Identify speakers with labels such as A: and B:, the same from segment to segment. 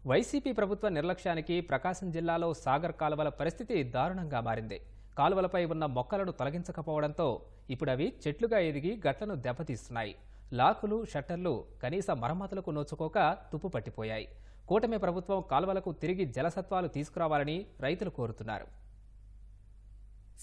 A: YCP ప్రభుత్వ నిర్లక్ష్యానికి ప్రకాశం జిల్లాలో సాగర్ కాలువల పరిస్థితి దారుణంగా మారింది. కాలువలపై ఉన్న మొక్కలను తొలగించకపోవడంతో ఇప్పుడు అవి చెట్లుగా ఎదిగి గట్లను దెబ్బతీస్తున్నాయి. లాకులు, షట్టర్లు కనీస మరమ్మతులకు నోచుకోక తుప్పుపట్టిపోయాయి. కూటమి ప్రభుత్వం కాలువలకు తిరిగి జలసత్వాలు తీసుకురావాలని రైతులు కోరుతున్నారు.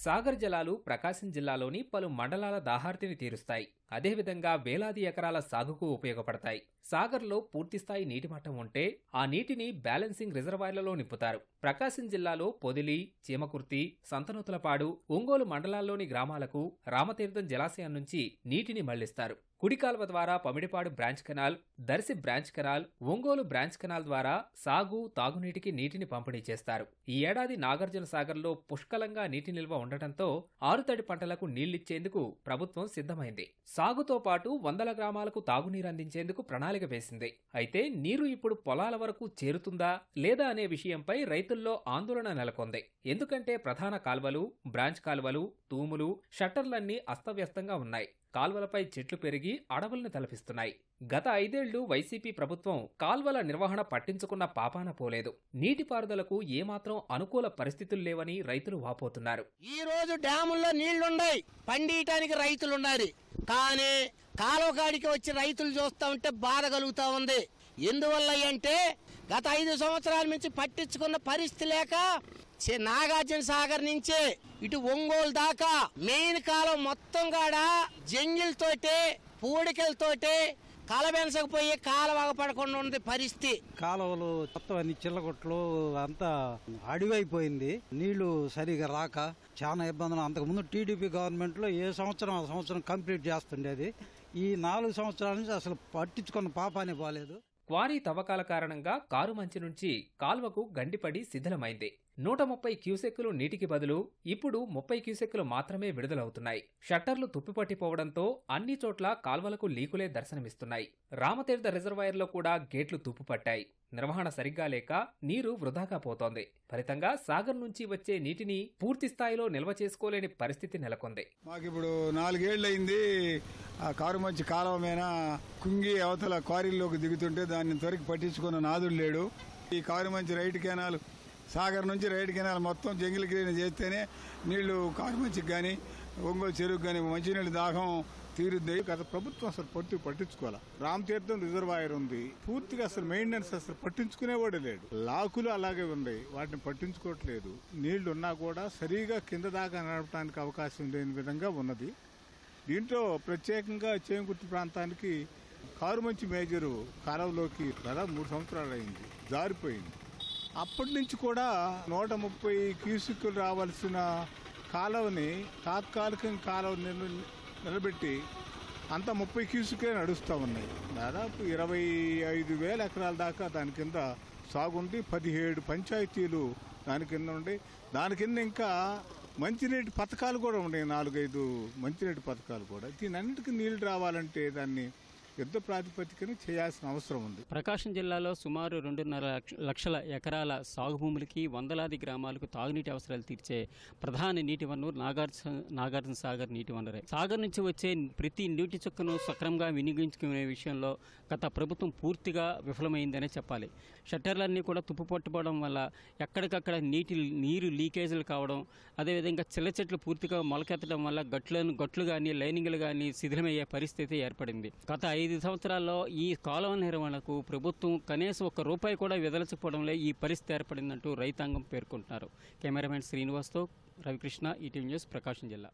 A: సాగర్ జలాలు ప్రకాశం జిల్లాలోని పలు మండలాల దాహార్తిని తీరుస్తాయి. అదేవిధంగా వేలాది ఎకరాల సాగుకు ఉపయోగపడతాయి. సాగర్లో పూర్తిస్థాయి నీటిమట్టం ఉంటే ఆ నీటిని బ్యాలెన్సింగ్ రిజర్వాయర్లలో నింపుతారు. ప్రకాశం జిల్లాలో పొదిలి, చీమకుర్తి, సంతనూతలపాడు, ఒంగోలు మండలాల్లోని గ్రామాలకు రామతీర్థం జలాశయం నుంచి నీటిని మళ్లిస్తారు. కుడికాల్వ ద్వారా Pamidipadu branch canal, Darsi branch canal, Ongole branch canal ద్వారా సాగు, తాగునీటికి నీటిని పంపిణీ చేస్తారు. ఈ ఏడాది నాగార్జున సాగర్లో పుష్కలంగా నీటి నిల్వ ఉండటంతో ఆరుతడి పంటలకు నీళ్లిచ్చేందుకు ప్రభుత్వం సిద్ధమైంది. సాగుతో పాటు వందల గ్రామాలకు తాగునీరు అందించేందుకు ప్రణాళిక వేసింది. అయితే నీరు ఇప్పుడు పొలాల వరకు చేరుతుందా లేదా అనే విషయంపై రైతుల్లో ఆందోళన నెలకొంది. ఎందుకంటే ప్రధాన కాల్వలు, బ్రాంచ్ కాల్వలు, తూములు, షట్టర్లన్నీ అస్తవ్యస్తంగా ఉన్నాయి. కాల్వలపై చెట్లు పెరిగి అడవుల్ని తలపిస్తున్నాయి. గత 5 ఏళ్లు వైసీపీ ప్రభుత్వం కాల్వల నిర్వహణ పట్టించుకున్న పాపాన పోలేదు. నీటిపారుదలకు ఏమాత్రం అనుకూల పరిస్థితులు లేవని రైతులు వాపోతున్నారు.
B: ఈ రోజు డ్యాముల్లో నీళ్లున్నాయి, పండియటానికి రైతులున్నారు. కానీ కాలువ కాడికి వచ్చి రైతులు చూస్తా ఉంటే బాధ కలుగుతా ఉంది. ఎందువల్ల అంటే గత 5 సంవత్సరాల నుంచి పట్టించుకున్న పరిస్థితి లేక నాగార్జున సాగర్ నుంచే ఇటు ఒంగోలు దాకా మెయిన్ కాలం మొత్తం కాడ జంగిల్తోటి, పూడికలతోటి కలబెంచకపోయి కాలువగా పడకుండా ఉంది పరిస్థితి.
C: కాలువలు మొత్తం అన్ని చిల్లగొట్లు అంతా అడివైపోయింది. నీళ్లు సరిగా రాక చాలా ఇబ్బందులు. అంతకుముందు టీడీపీ గవర్నమెంట్ లో ఏ సంవత్సరం ఆ సంవత్సరం కంప్లీట్ చేస్తుండేది. ఈ 4 సంవత్సరాల నుంచి అసలు పట్టించుకున్న పాపానే పోలేదు.
A: క్వారీ తవ్వకాల కారణంగా కారుమంచి నుంచి కాల్వకు గండిపడి శిథిలమైంది. 130 క్యూసెక్కులు నీటికి బదులు ఇప్పుడు 30 క్యూసెక్కులు మాత్రమే విడుదలవుతున్నాయి. షట్టర్లు తుప్పిపట్టిపోవడంతో అన్ని చోట్ల కాల్వలకు లీకులే దర్శనమిస్తున్నాయి. రామతీర్థ రిజర్వాయర్లో కూడా గేట్లు తుప్పుపట్టాయి. నిర్వహణ సరిగ్గా లేక నీరు వృధాగా పోతోంది. ఫలితంగా సాగర్ నుంచి వచ్చే నీటిని పూర్తి స్థాయిలో నిల్వ చేసుకోలేని పరిస్థితి నెలకొంది.
D: మాకిప్పుడు 4 ఏళ్లయింది. ఆ కారుమంచి కాలువ మీద కుంగి అవతల క్వారీల్లోకి దిగుతుంటే దాన్ని త్వరకి పట్టించుకున్న నాదుడు లేడు. ఈ కారుమంచి రైట్ కెనాల్, సాగర్ నుంచి రైట్ కెనాల్ మొత్తం జంగిల్ క్లీన్ చేస్తేనే నీళ్లు కారుమంచికి కానీ ఒంగోలు చెరువుకు కానీ మంచినీళ్ళు దాహం తీరుద్ది. గత ప్రభుత్వం అసలు పట్టించుకోవాలి. రామతీర్థం రిజర్వాయర్ ఉంది, పూర్తిగా అసలు మెయింటెనెన్స్ అసలు పట్టించుకునేవాడు లేడు. లాకులు అలాగే ఉన్నాయి, వాటిని పట్టించుకోవట్లేదు. నీళ్లు ఉన్నా కూడా సరిగా కింద దాకా నడపడానికి అవకాశం లేని విధంగా ఉన్నది. దీంట్లో ప్రత్యేకంగా చేమకుర్తి ప్రాంతానికి కారుమంచి మేజరు కాలువలోకి దాదాపు 3 సంవత్సరాలు అయింది, జారిపోయింది. అప్పటి నుంచి కూడా 130 క్యూసెక్కులు రావాల్సిన కాలువని తాత్కాలికంగా కాలువ నిలబెట్టి అంతా 30 క్యూసెక్లే నడుస్తూ ఉన్నాయి. దాదాపు 25,000 ఎకరాల దాకా దాని కింద సాగుండి 17 పంచాయతీలు దాని కింద ఉండి, దాని కింద ఇంకా మంచినీటి పథకాలు కూడా ఉన్నాయి, 4-5 మంచినీటి పథకాలు కూడా. దీనన్నిటికీ నీళ్లు రావాలంటే దాన్ని యుద్ధ ప్రాతిపదికన చేయాల్సిన అవసరం ఉంది.
E: ప్రకాశం జిల్లాలో సుమారు 2.5 లక్షల ఎకరాల సాగు భూములకి, వందలాది గ్రామాలకు తాగునీటి అవసరాలు తీర్చే ప్రధాన నీటి వనరు నాగార్జున సాగర్ నీటి వనరే. సాగర్ నుంచి వచ్చే ప్రతి నీటి చుక్కను సక్రమంగా వినియోగించుకునే విషయంలో గత ప్రభుత్వం పూర్తిగా విఫలమైందనే చెప్పాలి. షట్టర్లన్నీ కూడా తుప్పుపట్టుకోవడం వల్ల ఎక్కడికక్కడ నీరు లీకేజీలు కావడం, అదేవిధంగా చిల్ల చెట్లు పూర్తిగా మొలకెత్తడం వల్ల గట్లు కానీ లైనింగ్లు కానీ శిథిలమయ్యే పరిస్థితి ఏర్పడింది. గత 5 సంవత్సరాల్లో ఈ కాలువ నిర్వహణకు ప్రభుత్వం కనీసం ₹1 కూడా విదలచకపోవడంలో ఈ పరిస్థితి ఏర్పడిందంటూ రైతాంగం పేర్కొంటున్నారు. కెమెరామెన్ శ్రీనివాస్తో రవికృష్ణ, ఈటీవీ న్యూస్, ప్రకాశం జిల్లా.